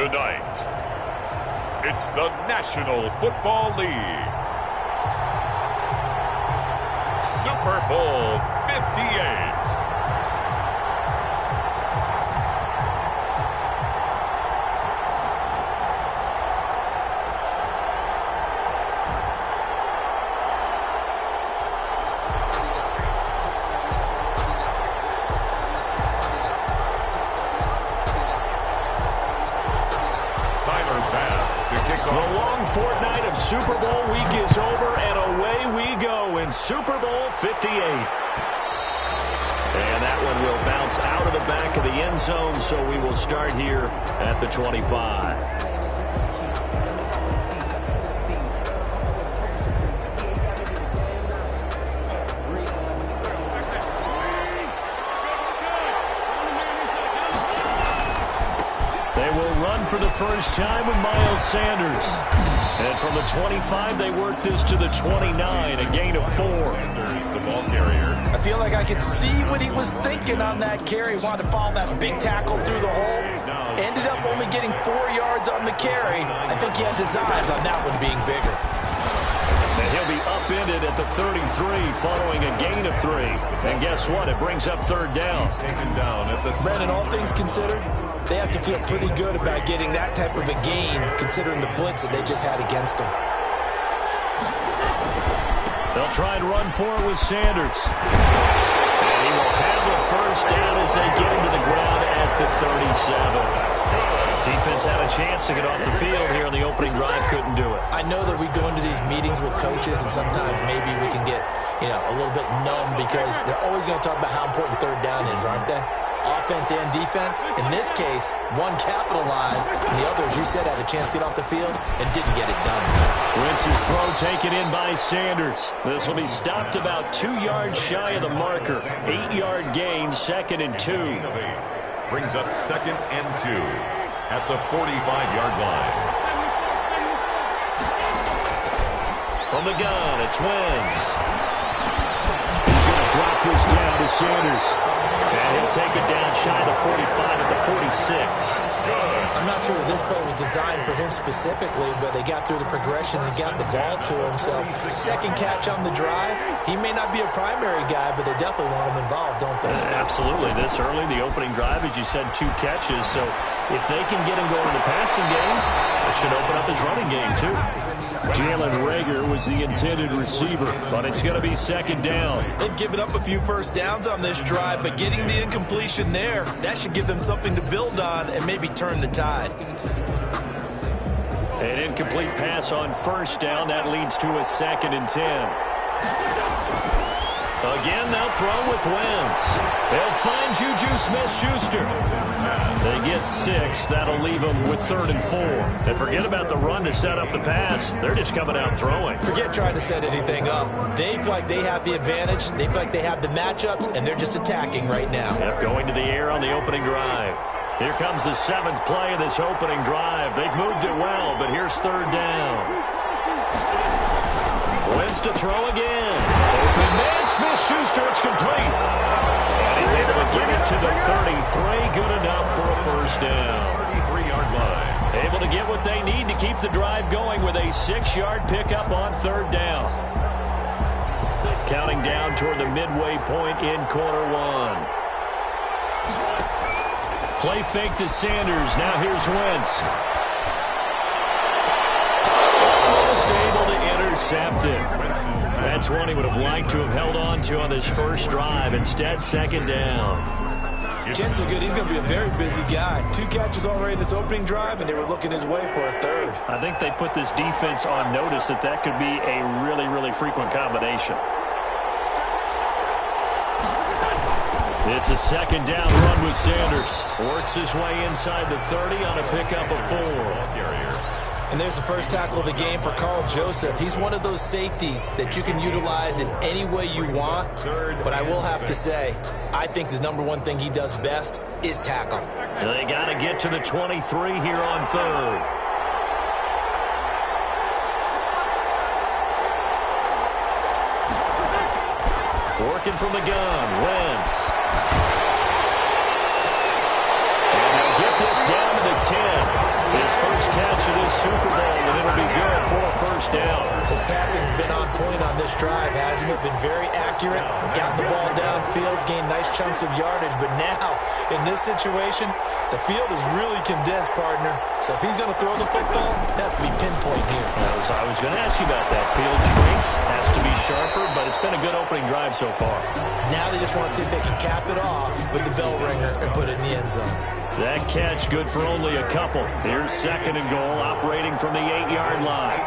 Tonight, it's the National Football League Super Bowl 58. The long fortnight of Super Bowl week is over, and away we go in Super Bowl 58. And that one will bounce out of the back of the end zone, so we will start here at the 25. For the first time with Miles Sanders. And from the 25, they work this to the 29, a gain of 4. Sanders, the ball carrier. I feel like I could see what he was thinking on that carry. Wanted to follow that big tackle through the hole. Ended up only getting 4 yards on the carry. I think he had designs on that one being bigger. And he'll be upended at the 33 following a gain of 3. And guess what? It brings up third down. Taken down at the... Brandon, all things considered, they have to feel pretty good about getting that type of a gain considering the blitz that they just had against them. They'll try and run for it with Sanders. And he will have the first down as they get him to the ground at the 37. Defense had a chance to get off the field here on the opening drive, couldn't do it. I know that we go into these meetings with coaches, and sometimes maybe we can get, a little bit numb because they're always going to talk about how important third down is, aren't they? Offense and defense. In this case, one capitalized, and the other, as you said, had a chance to get off the field and didn't get it done. Wentz's throw taken in by Sanders. This will be stopped about 2 yards shy of the marker. 8-yard gain, 2nd and 2. Brings up 2nd and 2. At the 45-yard line. From the gun, it's Wentz. He's going to drop this down to Sanders. And he'll take it down shy of the 45 at the 46. I'm not sure that this play was designed for him specifically, but they got through the progressions and got the ball to him. So, second catch on the drive. He may not be a primary guy, but they definitely want him involved, don't they? Absolutely. This early, the opening drive, as you said, 2 catches. So, if they can get him going in the passing game, it should open up his running game, too. Jalen Reagor was the intended receiver, but it's going to be 2nd down. They've given up a few first downs on this drive, but getting the incompletion there, that should give them something to build on and maybe turn the tide. An incomplete pass on first down. That leads to a 2nd and 10. Again, they'll throw with Wentz. They'll find Juju Smith-Schuster. They get 6. That'll leave them with 3rd and 4. And forget about the run to set up the pass. They're just coming out throwing. Forget trying to set anything up. They feel like they have the advantage. They feel like they have the matchups, and they're just attacking right now. Yep, going to the air on the opening drive. Here comes the 7th play of this opening drive. They've moved it well, but here's 3rd down. Wentz to throw again. Open man, Smith-Schuster, it's complete. And he's able to get it to the 33. Good enough for a first down. 33-yard line. Able to get what they need to keep the drive going with a 6-yard pickup on 3rd down. Counting down toward the midway point in quarter 1. Play fake to Sanders. Now here's Wentz. Almost able to intercept it. That's one he would have liked to have held on to on this first drive. Instead, 2nd down. Chances are good he's going to be a very busy guy. 2 catches already in this opening drive, and they were looking his way for a 3rd. I think they put this defense on notice that could be a really, really frequent combination. It's a 2nd down run with Sanders. Works his way inside the 30 on a pickup of 4. And there's the first tackle of the game for Carl Joseph. He's one of those safeties that you can utilize in any way you want. But I will have to say, I think the number one thing he does best is tackle. They got to get to the 23 here on 3rd. Working from the gun, Wentz. And they'll get this down on the 10. His first catch of this Super Bowl, and it'll be good for a first down. His passing's been on point on this drive, hasn't it? Been very accurate, gotten the ball downfield, gained nice chunks of yardage. But now, in this situation, the field is really condensed, partner. So if he's going to throw the football, that has to be pinpoint here. I was going to ask you about that. Field shrinks, has to be sharper, but it's been a good opening drive so far. Now they just want to see if they can cap it off with the bell ringer and put it in the end zone. That catch good for only a couple. Here's second and goal, operating from the 8-yard line.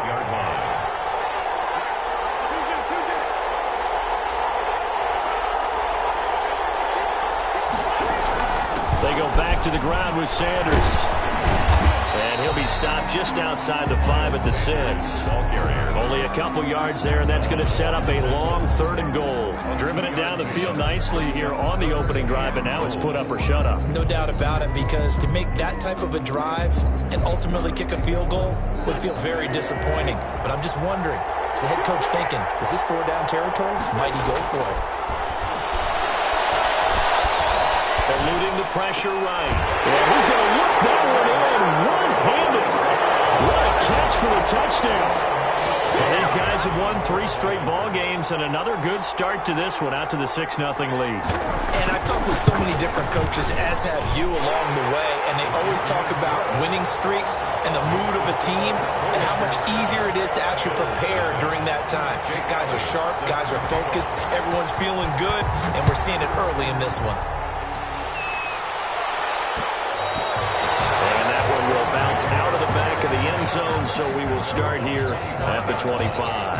They go back to the ground with Sanders. And he'll be stopped just outside the 5 at the 6. Only a couple yards there, and that's going to set up a long third and goal. Driven it down the field nicely here on the opening drive, and now it's put up or shut up. No doubt about it, because to make that type of a drive and ultimately kick a field goal would feel very disappointing. But I'm just wondering, is the head coach thinking, is this 4-down territory? Might he go for it? Eluding the pressure right. And he's going to look that one in one-handed. What a catch for the touchdown. And these guys have won 3 straight ball games, and another good start to this one, out to the 6-0 lead. And I've talked with so many different coaches, as have you along the way, and they always talk about winning streaks and the mood of a team and how much easier it is to actually prepare during that time. Guys are sharp, guys are focused, everyone's feeling good, and we're seeing it early in this one. Out of the back of the end zone, so we will start here at the 25.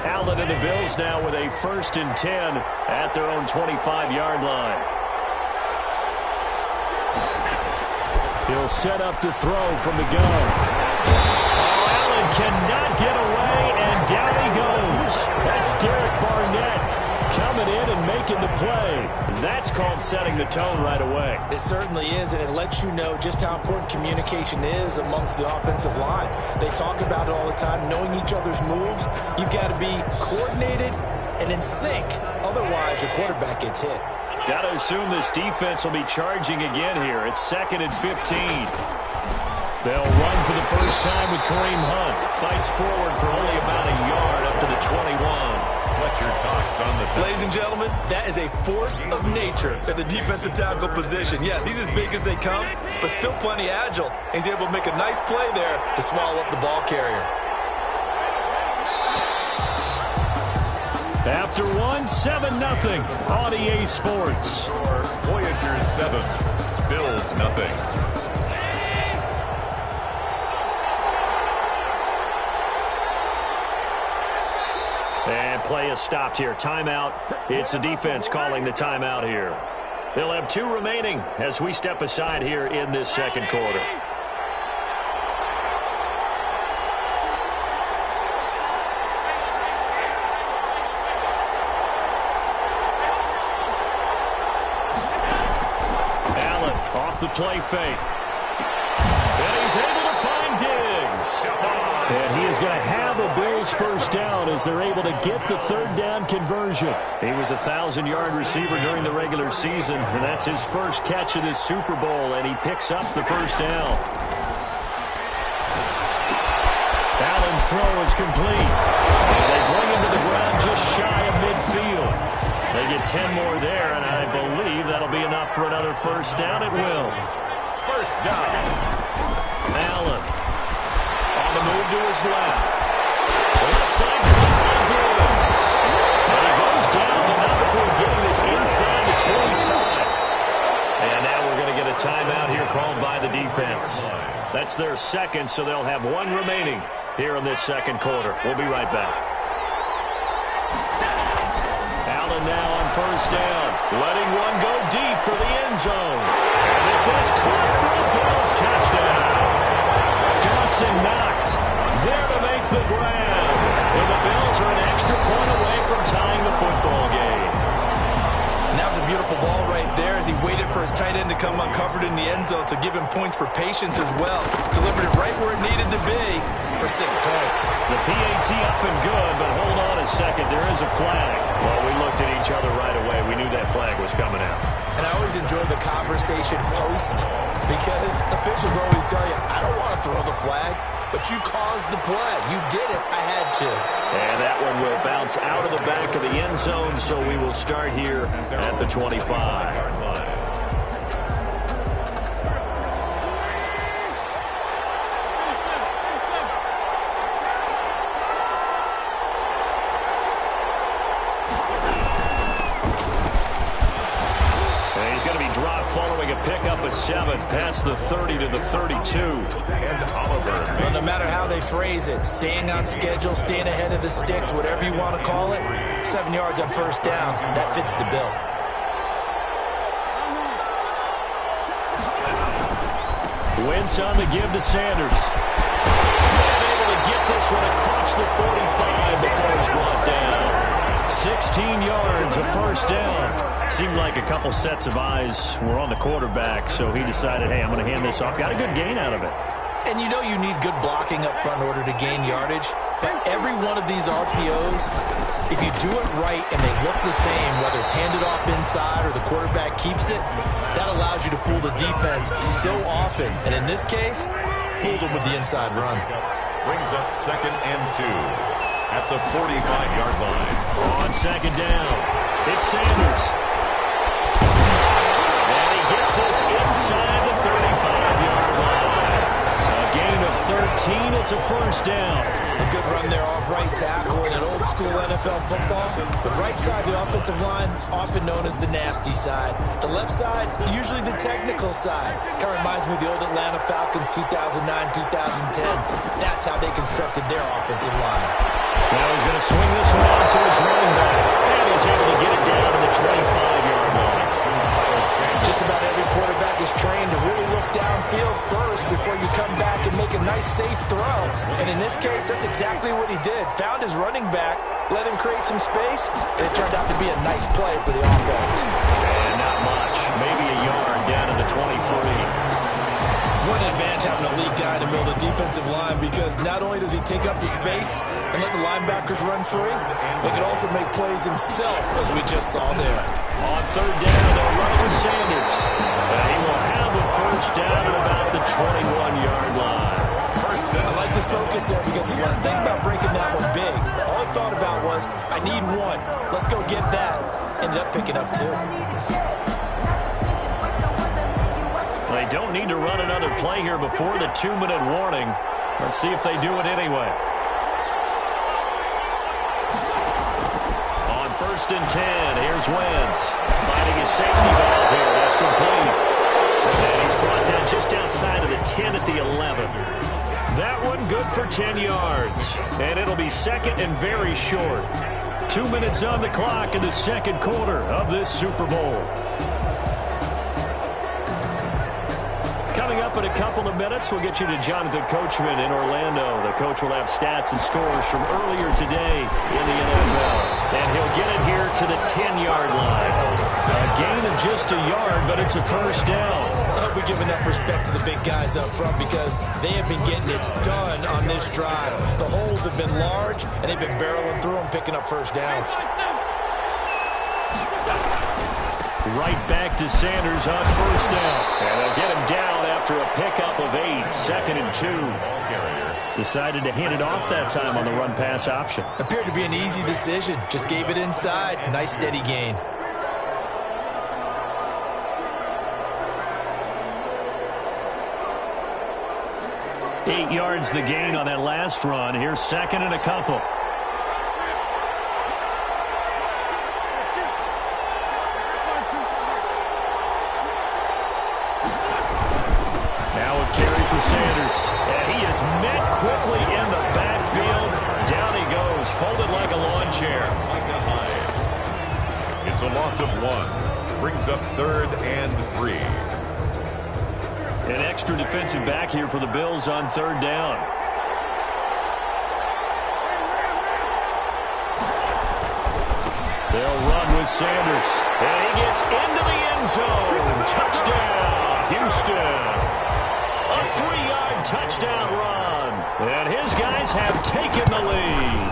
Allen and the Bills now with a 1st and 10 at their own 25-yard line. He'll set up to throw from the gun. Cannot get away, and down he goes. That's Derek Barnett coming in and making the play. That's called setting the tone right away. It certainly is, and it lets you know just how important communication is amongst the offensive line. They talk about it all the time, knowing each other's moves. You've got to be coordinated and in sync. Otherwise, your quarterback gets hit. Got to assume this defense will be charging again here. It's 2nd and 15. They'll run for the first time with Kareem Hunt. Fights forward for only about a yard up to the 21. What's your thoughts on the tackle? Ladies and gentlemen, that is a force of nature at the defensive tackle position. Yes, he's as big as they come, but still plenty agile. He's able to make a nice play there to swallow up the ball carrier. After 7-0 on EA Sports. Voyager 7, Bills nothing. And play is stopped here. Timeout. It's the defense calling the timeout here. They'll have 2 remaining as we step aside here in this second quarter. Allen off the play fake. And he's able to find Diggs. And he is going to have a Bills first down as they're able to get the 3rd down conversion. He was a 1,000-yard receiver during the regular season, and that's his first catch of this Super Bowl, and he picks up the first down. Allen's throw is complete. And they bring him to the ground just shy of midfield. They get 10 more there, and I believe that'll be enough for another first down. It will. First down. Allen. On the move to his left. Left side to Diggs. And he goes down, but not before getting this inside the 25. And now we're going to get a timeout here called by the defense. That's their second, so they'll have 1 remaining here in this second quarter. We'll be right back. Allen now on first down. Letting one go deep for the end zone. And this is caught for a Bills touchdown. Dawson Knox there to make the grab. And the Bills are an extra point away from tying the football game. And that was a beautiful ball right there as he waited for his tight end to come uncovered in the end zone, so give him points for patience as well. Delivered it right where it needed to be for 6 points. The PAT up and good, but hold on a second. There is a flag. Well, we looked at each other right away. We knew that flag was coming out. And I always enjoy the conversation post because officials always tell you, I don't want to throw the flag, but you caused the play. You did it. I had to. And that one will bounce out of the back of the end zone, so we will start here at the 25. Following a pickup of 7 past the 30 to the 32. And Oliver. Well, no matter how they phrase it, staying on schedule, staying ahead of the sticks, whatever you want to call it, 7 yards on first down, that fits the bill. Wentz on the give to Sanders. And able to get this one across the 45 before he's brought down. 16 yards, a first down. Seemed like a couple sets of eyes were on the quarterback, so he decided, hey, I'm going to hand this off. Got a good gain out of it. And you know you need good blocking up front in order to gain yardage. But every one of these RPOs, if you do it right and they look the same, whether it's handed off inside or the quarterback keeps it, that allows you to fool the defense so often. And in this case, fooled them with the inside run. Brings up 2nd and 2 at the 45-yard line. On second down, it's Sanders. And he gets this inside the 35-yard line. A gain of 13, it's a first down. A good run there off right tackle in an old-school NFL football. The right side of the offensive line, often known as the nasty side. The left side, usually the technical side. Kind of reminds me of the old Atlanta Falcons 2009-2010. That's how they constructed their offensive line. Now he's going to swing this one out to his running back. And he's able to get it down to the 25-yard line. Just about every quarterback is trained to really look downfield first before you come back and make a nice, safe throw. And in this case, that's exactly what he did. Found his running back, let him create some space, and it turned out to be a nice play for the offense. And not much. Maybe a yard down to the 23. What an advantage having a lead guy in the middle of the defensive line, because not only does he take up the space and let the linebackers run free, he can also make plays himself, as we just saw there. On third down, they'll run with Sanders. And he will have the first down at about the 21-yard line. I like this focus there because he wasn't thinking about breaking that one big. All he thought about was, I need one. Let's go get that. Ended up picking up 2. They don't need to run another play here before the 2-minute warning. Let's see if they do it anyway. On 1st and 10, here's Wentz. Finding his safety valve here. That's complete. And he's brought down just outside of the 10 at the 11. That one good for 10 yards. And it'll be second and very short. 2 minutes on the clock in the second quarter of this Super Bowl. Coming up in a couple of minutes, we'll get you to Jonathan Coachman in Orlando. The coach will have stats and scores from earlier today in the NFL. And he'll get it here to the 10-yard line. A gain of just a yard, but it's a first down. I hope we give enough respect to the big guys up front because they have been getting it done on this drive. The holes have been large, and they've been barreling through them, picking up first downs. Right back to Sanders on first down. And they'll get him down after a pickup of 8, 2nd and 2. Decided to hand it off that time on the run-pass option. Appeared to be an easy decision. Just gave it inside. Nice steady gain. Eight yards the gain on that last run. Here's second and a couple. Sanders, and he is met quickly in the backfield. Down he goes, folded like a lawn chair. It's a loss of 1. Brings up 3rd and 3. An extra defensive back here for the Bills on 3rd down. They'll run with Sanders. And he gets into the end zone. Touchdown, Houston. A 3-yard touchdown run. And his guys have taken the lead.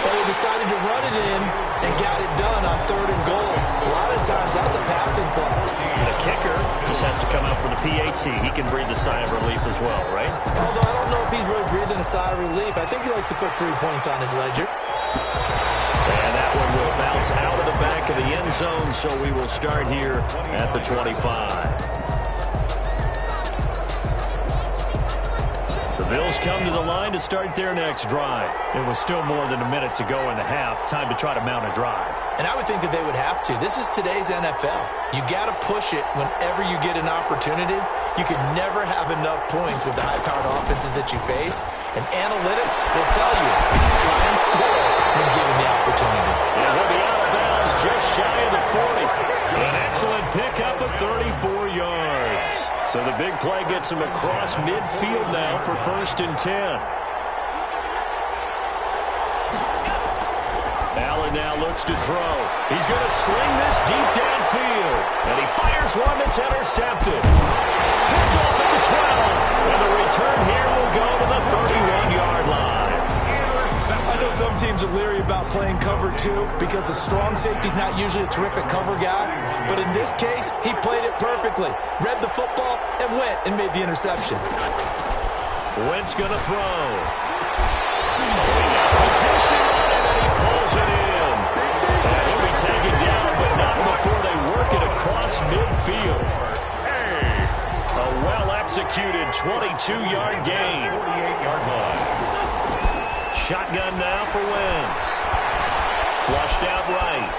They decided to run it in and got it done on 3rd and goal. A lot of times that's a passing play. The kicker just has to come out for the PAT. He can breathe a sigh of relief as well, right? Although I don't know if he's really breathing a sigh of relief. I think he likes to put 3 points on his ledger. And that one will bounce out of the back of the end zone, so we will start here at the 25. The Bills come to the line to start their next drive. It was still more than a minute to go in the half. Time to try to mount a drive. And I would think that they would have to. This is today's NFL. You got to push it whenever you get an opportunity. You can never have enough points with the high-powered offenses that you face. And analytics will tell you, try and score when given the opportunity. And he'll be out of bounds just shy of the 40. An excellent pickup of 34 yards. So the big play gets him across midfield now for 1st and 10. Allen now looks to throw. He's going to sling this deep downfield. And he fires one that's intercepted. Picked off at the 12. And the return here will go to the 31-yard line. I know some teams are leery about playing cover 2 because a strong safety's not usually a terrific cover guy. But in this case, he played it perfectly. Read the football and went and made the interception. Wentz going to throw. Position on it, and he pulls it in. And he'll be taken down, but not before they work it across midfield. A well-executed 22-yard gain. 48-yard line. Shotgun now for Wentz. Flushed out right.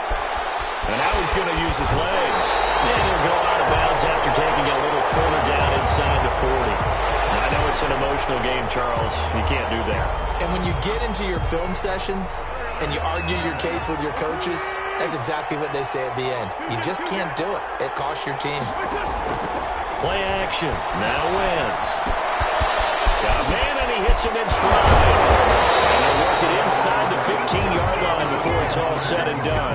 And now he's going to use his legs. And he'll go out of bounds after taking a little further down inside the 40. Now, I know it's an emotional game, Charles. You can't do that. And when you get into your film sessions and you argue your case with your coaches, that's exactly what they say at the end. You just can't do it. It costs your team. Play action. Now Wentz. Got a man, and he hits him in stride. And they'll work it inside the 15-yard line before it's all said and done.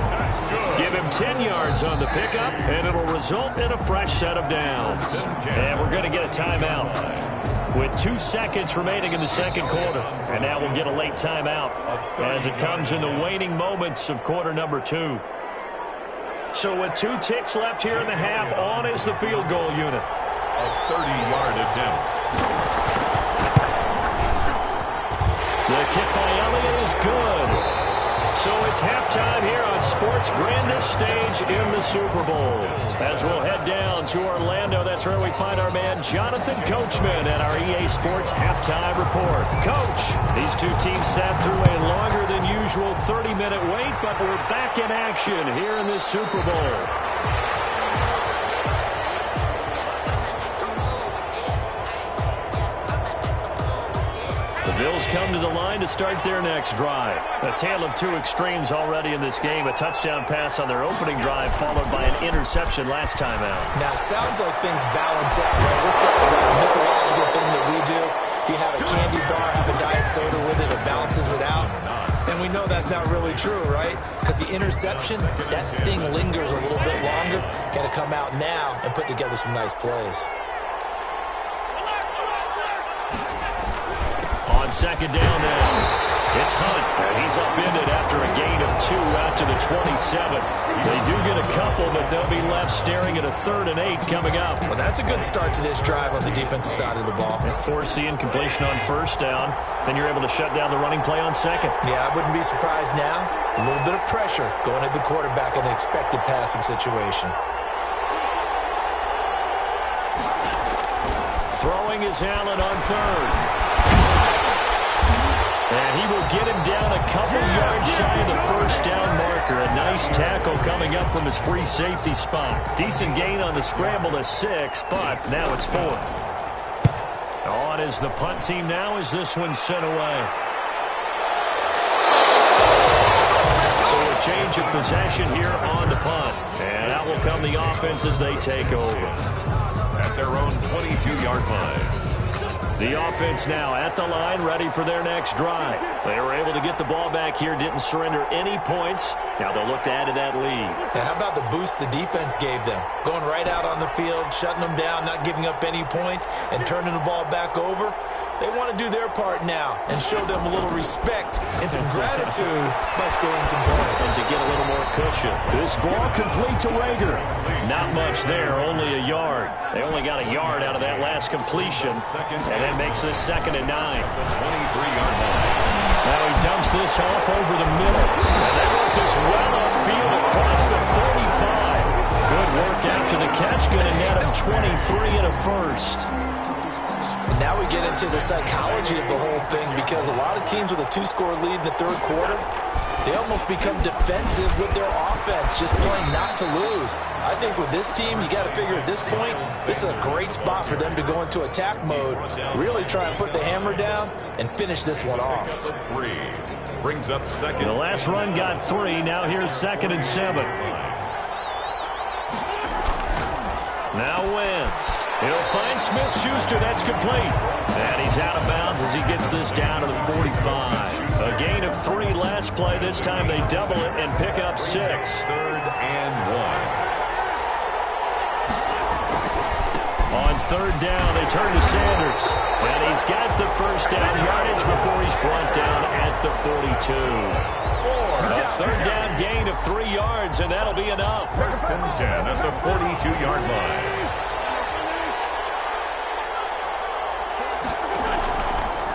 Give him 10 yards on the pickup, and it'll result in a fresh set of downs. And we're going to get a timeout with 2 seconds remaining in the second quarter. And now we'll get a late timeout as it comes in the waning moments of quarter number 2. So with 2 ticks left here in the half, on is the field goal unit. A 30-yard attempt. The kick by Elliott is good. So it's halftime here on sports' grandest stage in the Super Bowl. As we'll head down to Orlando, that's where we find our man Jonathan Coachman at our EA Sports Halftime Report. Coach, these 2 teams sat through a longer than usual 30-minute wait, but we're back in action here in this Super Bowl. The Bills come to the line to start their next drive. A tale of 2 extremes already in this game. A touchdown pass on their opening drive, followed by an interception last time out. Now, it sounds like things balance out, right? This is like a mythological thing that we do. If you have a candy bar, have a diet soda with it, it balances it out. And we know that's not really true, right? Because the interception, that sting lingers a little bit longer. Got to come out now and put together some nice plays. On second down now, it's Hunt. He's upended after a gain of 2 out to the 27. They do get a couple, but they'll be left staring at a 3rd and 8 coming up. Well, that's a good start to this drive on the defensive side of the ball. Force the incompletion on first down. Then you're able to shut down the running play on second. Yeah, I wouldn't be surprised now. A little bit of pressure going at the quarterback in an expected passing situation. Throwing is Allen on 3rd. And he will get him down a couple yards shy of the first down marker. A nice tackle coming up from his free safety spot. Decent gain on the scramble to 6, but now it's 4th. On is the punt team now as this one's sent away. So a change of possession here on the punt. And out will come the offense as they take over. At their own 22-yard line. The offense now at the line, ready for their next drive. They were able to get the ball back here, didn't surrender any points. Now they'll look to add to that lead. Now, how about the boost the defense gave them? Going right out on the field, shutting them down, not giving up any points, and turning the ball back over. They want to do their part now and show them a little respect and some gratitude by scoring some points. And to get a little more cushion. This ball complete to Rager. Not much there, only a yard. They only got a yard out of that last completion, and that makes this 2nd and 9. 23-yard line. Now he dumps this off over the middle. And they work this well upfield across the 35. Good work after the catch. Going to net him 23 and a first. And now we get into the psychology of the whole thing, because a lot of teams with a 2-score lead in the 3rd quarter, they almost become defensive with their offense, just playing not to lose. I think with this team, you got to figure at this point, this is a great spot for them to go into attack mode, really try and put the hammer down and finish this one off. 3 brings up 2nd. The last run got 3. Now here's 2nd and 7. Now Wentz. He'll find Smith-Schuster. That's complete. And he's out of bounds as he gets this down to the 45. A gain of 3 last play. This time they double it and pick up 6. 3rd and 1. On 3rd down, they turn to Sanders. And he's got the first down yardage before he's brought down at the 42. A 3rd down gain of 3 yards, and that'll be enough. 1st and 10 at the 42-yard line.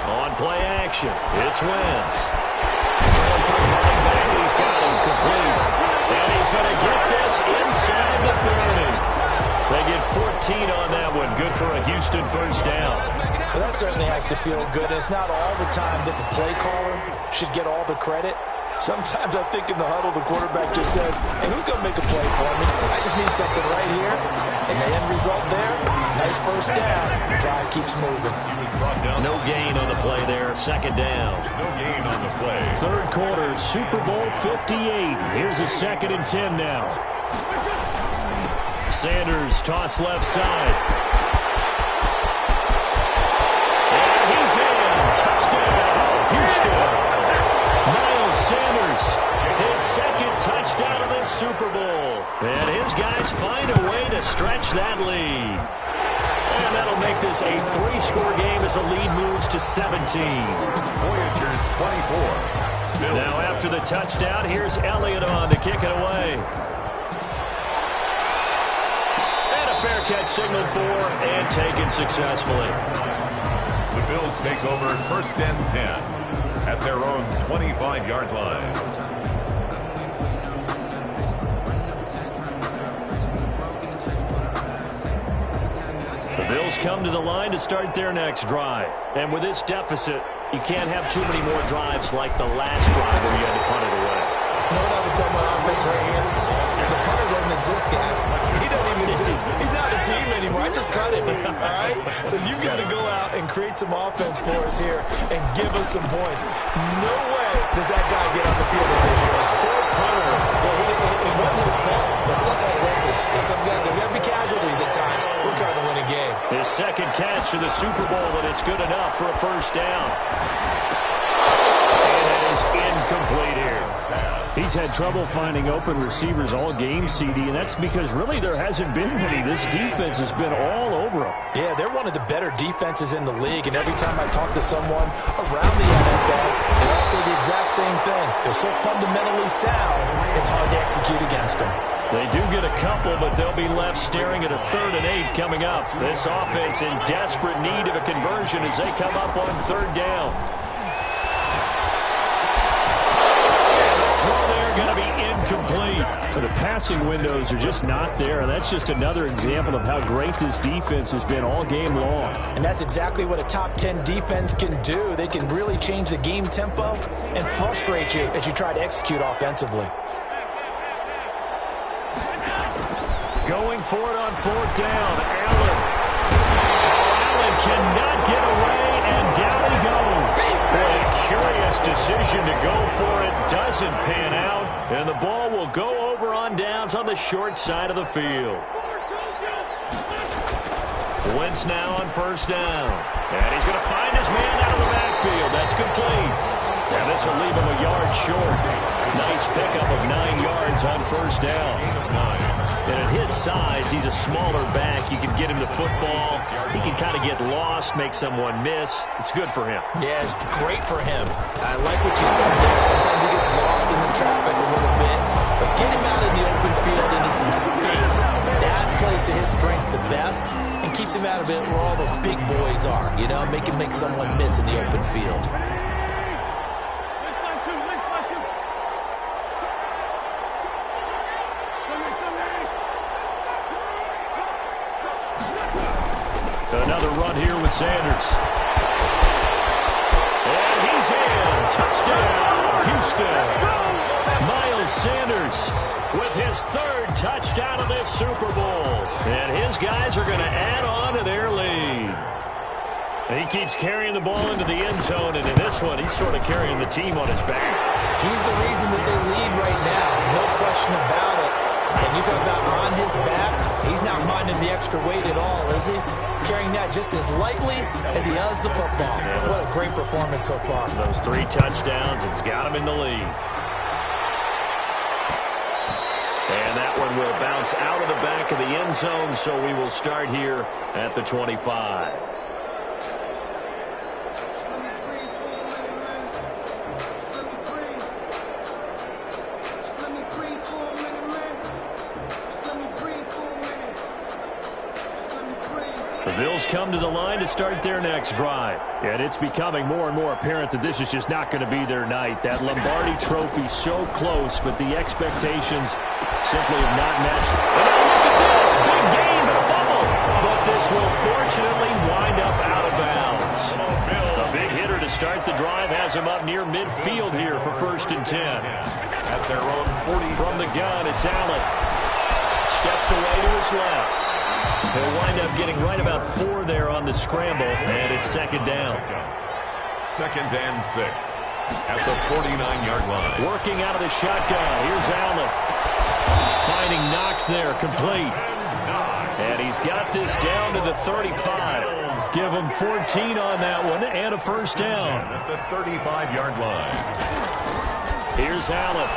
On play action, it's Wentz. Throwing for his running back, he's got him complete. And he's going to get this inside the 30. They get 14 on that one. Good for a Houston first down. Well, that certainly has to feel good. It's not all the time that the play caller should get all the credit. Sometimes I think in the huddle, the quarterback just says, hey, who's going to make a play for me? I just need something right here. And the end result there, nice first down. The drive keeps moving. No gain on the play there. 2nd down. No gain on the play. 3rd quarter, Super Bowl 58. Here's a 2nd and 10 now. Sanders toss left side. And he's in. Touchdown, Houston. Miles Sanders, his 2nd touchdown of the Super Bowl. And his guys find a way to stretch that lead. And that'll make this a 3-score game as the lead moves to 17. Voyagers 24. Bills. Now after the touchdown, here's Elliott on to kick it away. And a fair catch signaled for and taken successfully. The Bills take over 1st and 10 at their own 25-yard line. The Bills come to the line to start their next drive. And with this deficit, you can't have too many more drives like the last drive where you had to punt it away. You know what I would tell my offense right here? The punter doesn't exist, guys. He doesn't even exist. He's not a team anymore. I just cut him, all right? So you've got to go out and create some offense for us here and give us some points. No way does that guy get on the field with this drive. Poor punter. It wasn't his fault. But listen, there got to be casualties at times. We're trying to win a game. His 2nd catch of the Super Bowl, and it's good enough for a first down. And it is incomplete here. He's had trouble finding open receivers all game, CD, and that's because really there hasn't been many. This defense has been all over him. Yeah, they're one of the better defenses in the league, and every time I talk to someone around the NFL, they all say the exact same thing. They're so fundamentally sound, it's hard to execute against them. They do get a couple, but they'll be left staring at a 3rd and 8 coming up. This offense in desperate need of a conversion as they come up on 3rd down. Going to be incomplete. The passing windows are just not there, and that's just another example of how great this defense has been all game long. And that's exactly what a top 10 defense can do. They can really change the game tempo and frustrate you as you try to execute offensively. Going for it on 4th down. Allen cannot get away, and down he goes. A curious decision to go for it. Doesn't pan out, and the ball will go over on downs on the short side of the field. Wentz now on first down. And he's going to find his man out of the backfield. That's complete. And this will leave him a yard short. Nice pickup of 9 yards on first down. And at his size, he's a smaller back. You can get him the football. He can kind of get lost, make someone miss. It's good for him. Yeah, it's great for him. I like what you said there. Sometimes he gets lost in the traffic a little bit. But get him out in the open field into some space. That plays to his strengths the best and keeps him out of it where all the big boys are. You know, make someone miss in the open field. Another run here with Sanders. And he's in. Touchdown, Houston. Miles Sanders with his 3rd touchdown of this Super Bowl. And his guys are going to add on to their lead. He keeps carrying the ball into the end zone, and in this one, he's sort of carrying the team on his back. He's the reason that they lead right now, no question about it. And you talk about on his back, he's not minding the extra weight at all, is he? Carrying that just as lightly as he does the football. What a great performance so far. Those 3 touchdowns, it's got him in the lead. And that one will bounce out of the back of the end zone, so we will start here at the 25. The Bills come to the line to start their next drive. And it's becoming more and more apparent that this is just not going to be their night. That Lombardi trophy so close, but the expectations simply have not matched. And now look at this. Big game and a fumble. But this will fortunately wind up out of bounds. A big hitter to start the drive has him up near midfield here for 1st and 10. At their own 40. From the gun, it's Allen. Steps away to his left. He'll wind up getting right about 4 there on the scramble, and it's 2nd down. 2nd and 6 at the 49-yard line. Working out of the shotgun. Here's Allen. Finding Knox there, complete. And he's got this down to the 35. Give him 14 on that one, and a 1st down. At the 35-yard line. Here's Allen.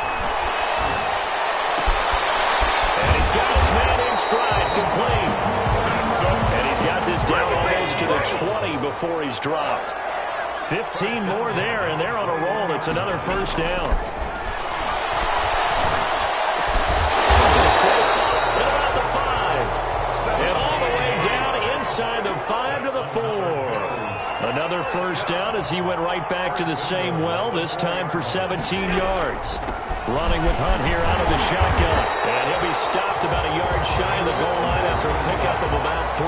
And he's got his man in stride, complete. And he's got this down almost to the 20 before he's dropped. 15 more there, and they're on a roll. It's another 1st down. At about the 5. And all the way down inside the 5 to the 4. Another 1st down as he went right back to the same well, this time for 17 yards. Running with Hunt here out of the shotgun. And he'll be stopped about a yard shy of the goal line after a pickup of about 3.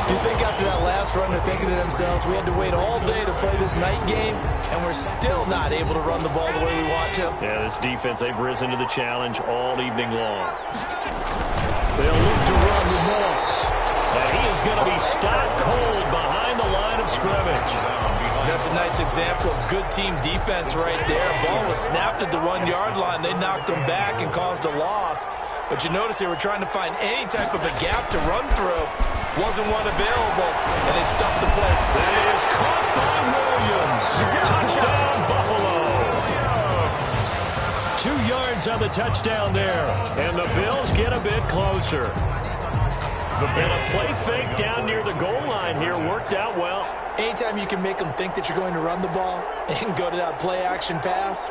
Do you think after that last run they're thinking to themselves, we had to wait all day to play this night game, and we're still not able to run the ball the way we want to? Yeah, this defense, they've risen to the challenge all evening long. They'll look to run with Moss. And he is going to be stopped cold behind the line of scrimmage. That's a nice example of good team defense right there. Ball was snapped at the 1-yard line. They knocked him back and caused a loss. But you notice they were trying to find any type of a gap to run through. Wasn't one available, and they stopped the play. That is caught by Williams. Touchdown, Buffalo. 2 yards on the touchdown there. And the Bills get a bit closer. And a play fake down near the goal line here worked out well. Anytime you can make them think that you're going to run the ball and go to that play-action pass,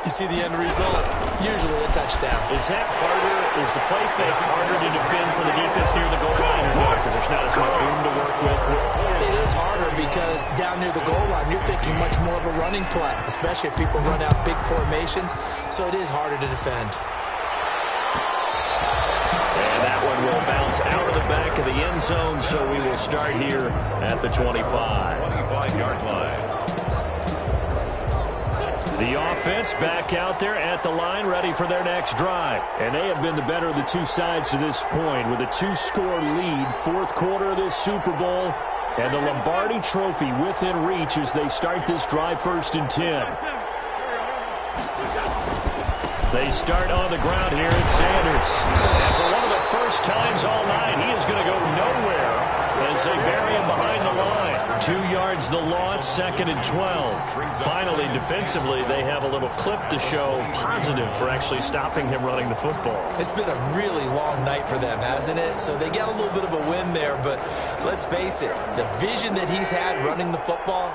you see the end result, usually a touchdown. Is that harder? Is the play fake harder to defend for the defense near the goal line or no? Because there's not as much room to work with. It is harder because down near the goal line, you're thinking much more of a running play, especially if people run out big formations. So it is harder to defend. And that one will bounce out of the back of the end zone, so we will start here at the 25. 25-yard line. The offense back out there at the line, ready for their next drive. And they have been the better of the two sides to this point with a 2-score lead, 4th quarter of this Super Bowl, and the Lombardi trophy within reach as they start this drive 1st and 10. They start on the ground here at Sanders. And for one of the first times all night, he is going to go nowhere avoids the loss, 2nd and 12. Finally, defensively, they have a little clip to show positive for actually stopping him running the football. It's been a really long night for them, hasn't it? So they got a little bit of a win there, but let's face it, the vision that he's had running the football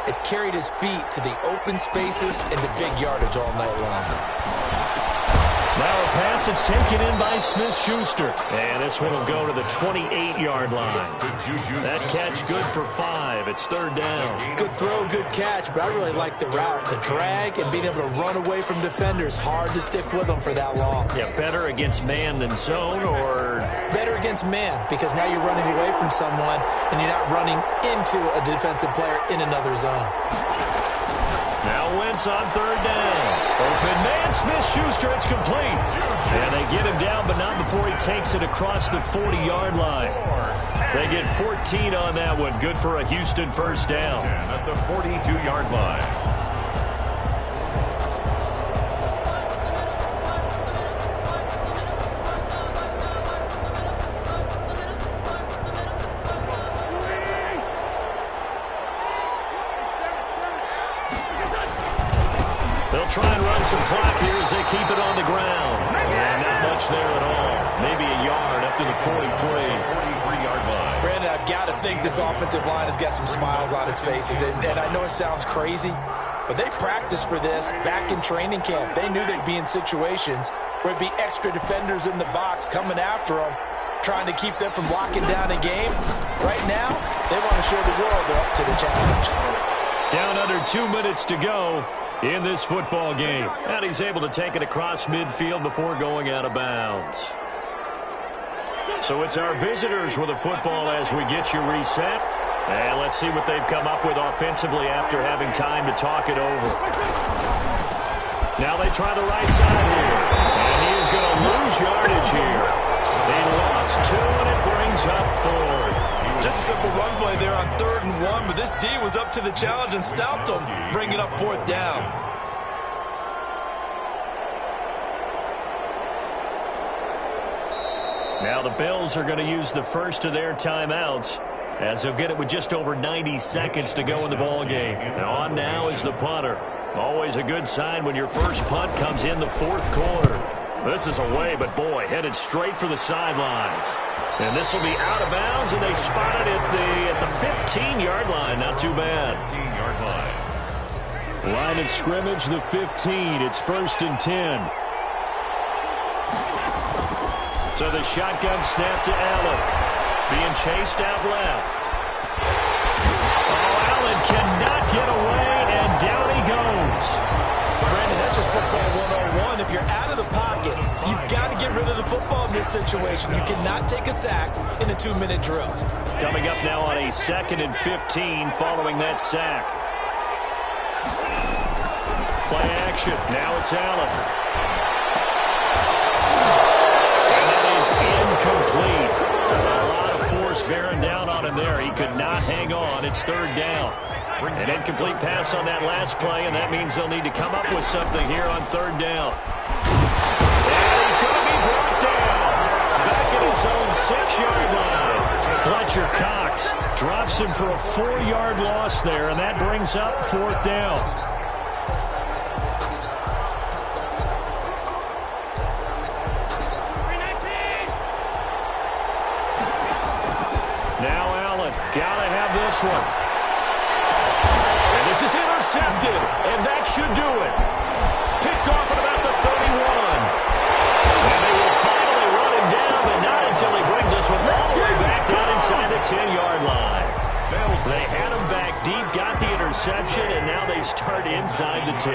has carried his feet to the open spaces and the big yardage all night long. Now a pass that's taken in by Smith-Schuster. And this one will go to the 28-yard line. That catch good for 5. It's 3rd down. Good throw, good catch, but I really like the route. The drag and being able to run away from defenders. Hard to stick with them for that long. Yeah, better against man than zone, or? Better against man, because now you're running away from someone and you're not running into a defensive player in another zone. Now Wentz on 3rd down. Open man, Smith-Schuster, it's complete. And they get him down, but not before he takes it across the 40-yard line. They get 14 on that one. Good for a Houston 1st down. At the 42-yard line. They'll try and run some clock here as they keep it on the ground. And not much there at all. Maybe a yard up to the 43-yard line. Brandon, I've got to think this offensive line has got some smiles on its faces. And I know it sounds crazy, but they practiced for this back in training camp. They knew they'd be in situations where it'd be extra defenders in the box coming after them, trying to keep them from locking down a game. Right now, they want to show the world they're up to the challenge. Down under 2 minutes to go in this football game. And he's able to take it across midfield before going out of bounds. So it's our visitors with the football as we get you reset. And let's see what they've come up with offensively after having time to talk it over. Now they try the right side here. And he is going to lose yardage here. They lost 2, and it brings up 4th. Just a simple run play there on 3rd and 1, but this D was up to the challenge and stopped them, bringing up 4th down. Now the Bills are going to use the first of their timeouts as they'll get it with just over 90 seconds to go in the ball game. Now on now is the punter. Always a good sign when your first punt comes in the 4th quarter. This is away, but boy, headed straight for the sidelines. And this will be out of bounds, and they spot it at the 15-yard line. Not too bad. 15-yard line. Line of scrimmage, the 15. It's 1st and 10. So the shotgun snap to Allen. Being chased out left. Oh, Allen cannot get away, and down he goes. Brandon, that's just football 101. If you're out of the pocket, you've got to get rid of the football in this situation. You cannot take a sack in a 2-minute drill. Coming up now on a 2nd and 15 following that sack. Play action. Now it's Allen. And that is incomplete. A lot of force bearing down on him there. He could not hang on. It's 3rd down. An incomplete pass on that last play, and that means they'll need to come up with something here on 3rd down. And he's going to be brought down. Back at his own 6-yard line. Fletcher Cox drops him for a 4-yard loss there, and that brings up 4th down. Now Allen, gotta have this one. This is intercepted, and that should do it. Picked off at about the 31. And they will finally run him down, but not until he brings us all the way back down inside the 10-yard line. They had him back deep, got the interception, and now they start inside the 10.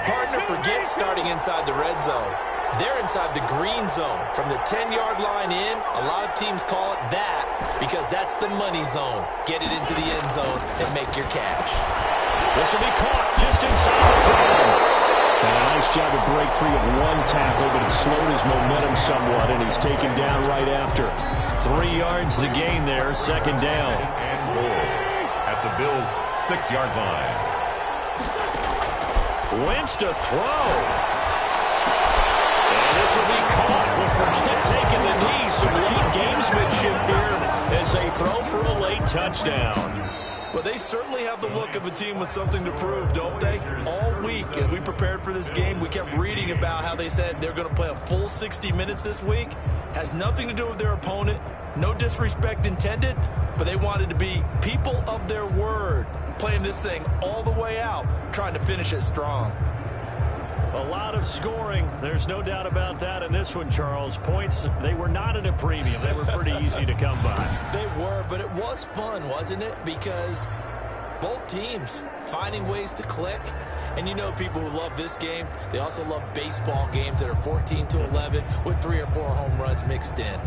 Partner, forget starting inside the red zone. They're inside the green zone. From the 10-yard line in, a lot of teams call it that because that's the money zone. Get it into the end zone and make your cash. This will be caught just inside the 10. And a nice job to break free of one tackle, but it slowed his momentum somewhat, and he's taken down right after. 3 yards the gain there, 2nd down. And goal at the Bills' 6-yard line. Wentz to throw. And this will be caught. Well, forget taking the knee. Some late gamesmanship here as they throw for a late touchdown. Well, they certainly have the look of a team with something to prove, don't they? All week, as we prepared for this game, we kept reading about how they said they're going to play a full 60 minutes this week. Has nothing to do with their opponent. No disrespect intended, but they wanted to be people of their word, playing this thing all the way out, trying to finish it strong. A lot of scoring. There's no doubt about that in this one, Charles. Points, they were not at a premium. They were pretty easy to come by. They were, but it was fun, wasn't it? Because both teams finding ways to click. And you know people who love this game, they also love baseball games that are 14-11 with 3 or 4 home runs mixed in.